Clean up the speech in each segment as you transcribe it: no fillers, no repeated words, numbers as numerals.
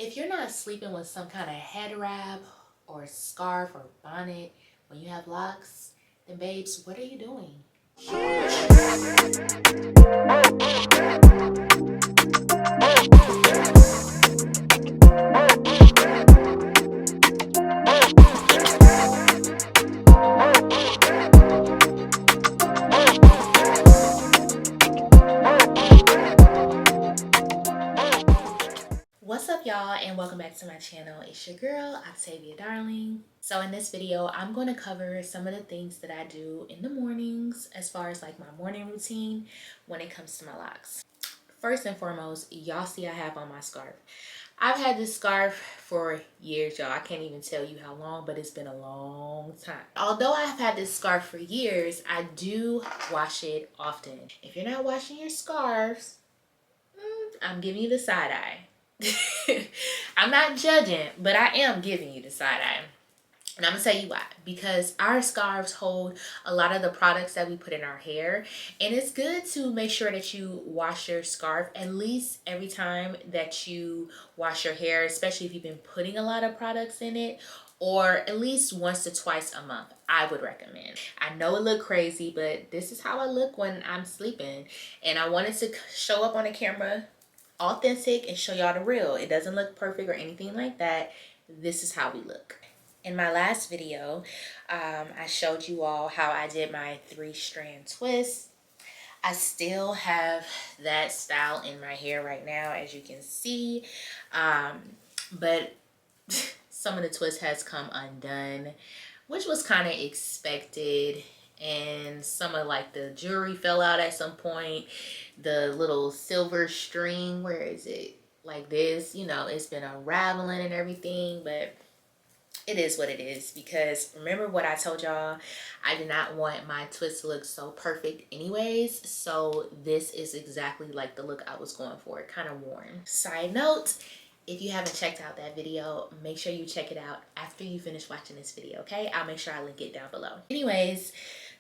If you're not sleeping with some kind of head wrap or scarf or bonnet when you have locks, then babes, what are you doing? What's up, y'all, and welcome back to my channel. It's your girl, Octavia.Darling. So in this video, I'm going to cover some of the things that I do in the mornings as far as like my morning routine when it comes to my locks. First and foremost, y'all see I have on my scarf. I've had this scarf for years, y'all. I can't even tell you how long, but it's been a long time. Although I've had this scarf for years, I do wash it often. If you're not washing your scarves, I'm giving you the side eye. I'm not judging, but I am giving you the side eye. And I'm gonna tell you why. Because our scarves hold a lot of the products that we put in our hair. And it's good to make sure that you wash your scarf at least every time that you wash your hair, especially if you've been putting a lot of products in it, or at least once to twice a month, I would recommend. I know it look crazy, but this is how I look when I'm sleeping. And I wanted to show up on the camera authentic and show y'all the real. It doesn't look perfect or anything like that. This is how we look. In my last video, I showed you all how I did my 3-strand twist. I still have that style in my hair right now, as you can see, but some of the twist has come undone, which was kind of expected. And some of like the jewelry fell out at some point. The little silver string, where is it? Like this, you know, it's been unraveling and everything, but it is what it is. Because remember what I told y'all, I did not want my twist to look so perfect anyways. So this is exactly like the look I was going for, kind of worn. Side note, if you haven't checked out that video, make sure you check it out after you finish watching this video, okay? I'll make sure I link it down below. Anyways,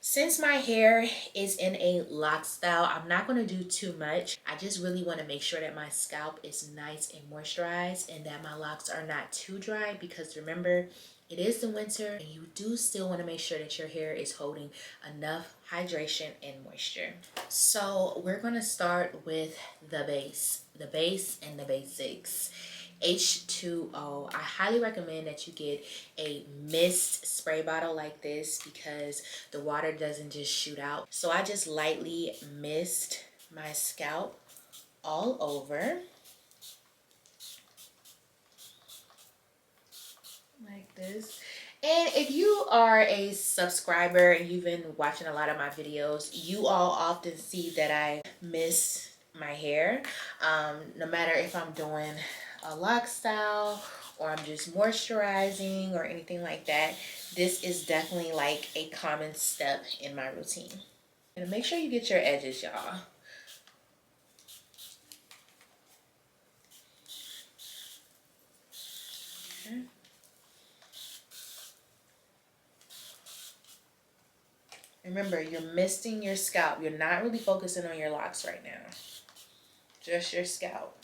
since my hair is in a lock style, I'm not going to do too much. I just really want to make sure that my scalp is nice and moisturized and that my locks are not too dry, because remember, it is the winter and you do still want to make sure that your hair is holding enough hydration and moisture. So we're going to start with the base and the basics. H2O. I highly recommend that you get a mist spray bottle like this because the water doesn't just shoot out. So I just lightly mist my scalp all over like this. And if you are a subscriber and you've been watching a lot of my videos, you all often see that I mist my hair. No matter if I'm doing a lock style or I'm just moisturizing or anything like that, this is definitely like a common step in my routine. And make sure you get your edges, y'all. Okay. Remember, you're misting your scalp. You're not really focusing on your locks right now. Just your scalp.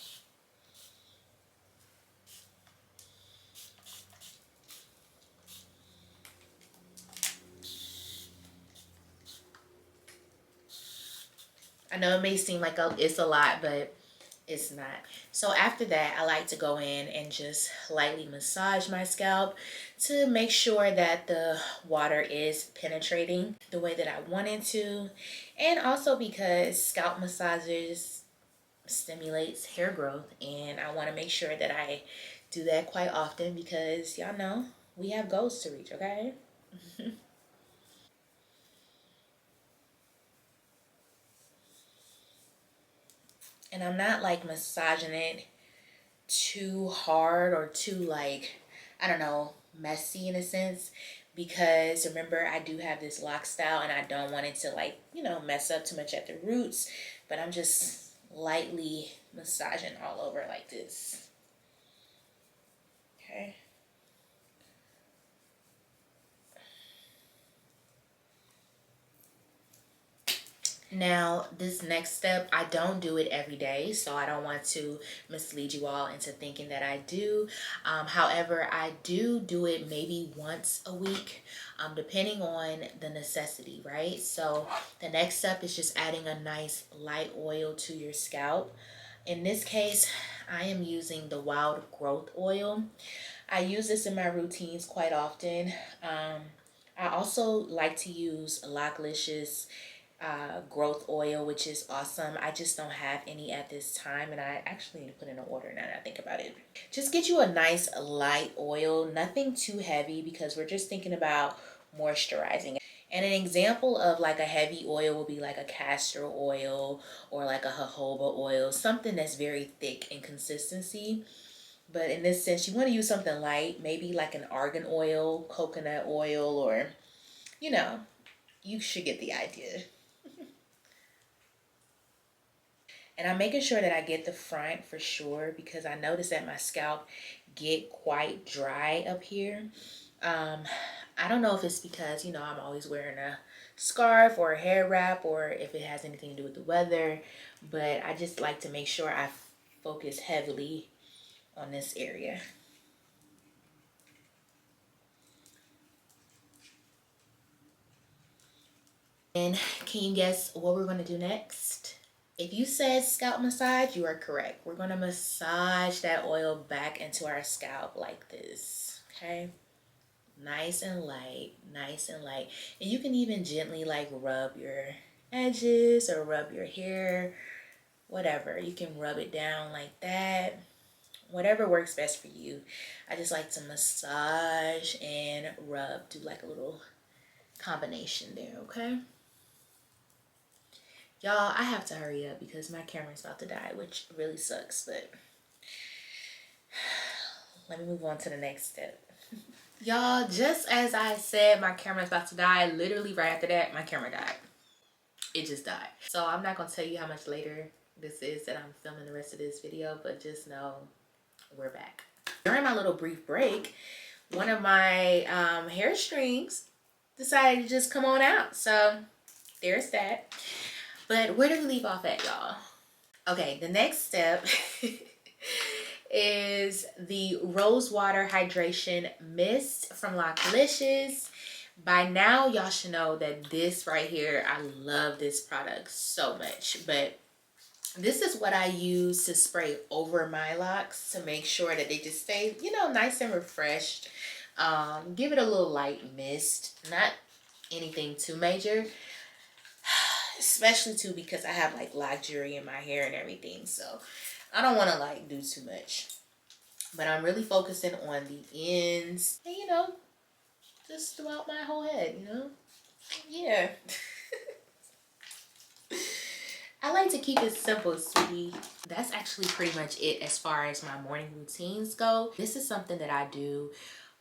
I know it may seem like it's a lot, but it's not. So after that, I like to go in and just lightly massage my scalp to make sure that the water is penetrating the way that I want it to. And also because scalp massages stimulates hair growth, and I want to make sure that I do that quite often because y'all know we have goals to reach, okay? And I'm not like massaging it too hard or too like, I don't know, messy in a sense, because remember I do have this lock style and I don't want it to like, you know, mess up too much at the roots, but I'm just lightly massaging all over like this. Okay. Now, this next step, I don't do it every day, so I don't want to mislead you all into thinking that I do. However, I do it maybe once a week, depending on the necessity, right? So the next step is just adding a nice light oil to your scalp. In this case, I am using the Wild Growth Oil. I use this in my routines quite often. I also like to use Loclicious growth oil, which is awesome. I just don't have any at this time, and I actually need to put in an order now that I think about it. Just get you a nice light oil, nothing too heavy, because we're just thinking about moisturizing. And an example of like a heavy oil will be like a castor oil or like a jojoba oil, something that's very thick in consistency. But in this sense, you want to use something light, maybe like an argan oil, coconut oil, or, you know, you should get the idea. And I'm making sure that I get the front for sure, because I notice that my scalp get quite dry up here. I don't know if it's because, you know, I'm always wearing a scarf or a hair wrap, or if it has anything to do with the weather, but I just like to make sure I focus heavily on this area. And can you guess what we're going to do next? If you said scalp massage, you are correct. We're going to massage that oil back into our scalp like this, okay? Nice and light, nice and light. And you can even gently like rub your edges or rub your hair, whatever. You can rub it down like that. Whatever works best for you. I just like to massage and rub, do like a little combination there, okay? Y'all, I have to hurry up because my camera's about to die, which really sucks, but let me move on to the next step. Y'all, just as I said my camera's about to die, literally right after that, my camera died. It just died. So I'm not going to tell you how much later this is that I'm filming the rest of this video, but just know we're back. During my little brief break, one of my hair strings decided to just come on out. So there's that. But where did we leave off at, y'all? Okay, the next step is the Rose Water Hydration Mist from Loclicious. By now, y'all should know that this right here, I love this product so much. But this is what I use to spray over my locks to make sure that they just stay, you know, nice and refreshed. Give it a little light mist, not anything too major. Especially too because I have like luxury in my hair and everything, so I don't want to like do too much, but I'm really focusing on the ends and, you know, just throughout my whole head, you know. Yeah. I like to keep it simple, sweetie. That's actually pretty much it as far as my morning routines go. This is something that I do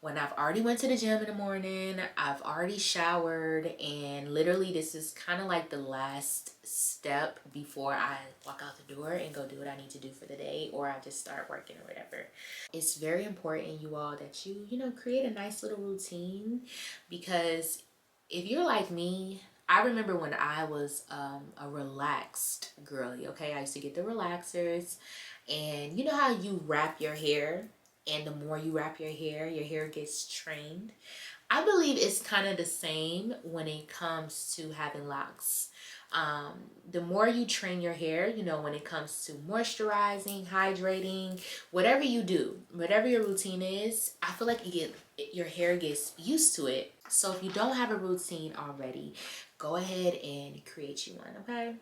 when I've already went to the gym in the morning, I've already showered, and literally this is kind of like the last step before I walk out the door and go do what I need to do for the day, or I just start working or whatever. It's very important, you all, that you know, create a nice little routine, because if you're like me, I remember when I was a relaxed girly, okay? I used to get the relaxers, and you know how you wrap your hair, and the more you wrap your hair gets trained. I believe it's kind of the same when it comes to having locks. The more you train your hair, you know, when it comes to moisturizing, hydrating, whatever you do, whatever your routine is, I feel like your hair gets used to it. So if you don't have a routine already, go ahead and create you one, okay?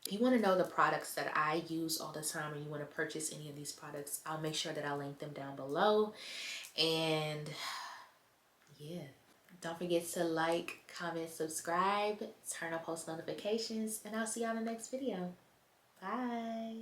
If you want to know the products that I use all the time, and you want to purchase any of these products, I'll make sure that I link them down below. And yeah, don't forget to like, comment, subscribe, turn on post notifications, and I'll see you on the next video. Bye.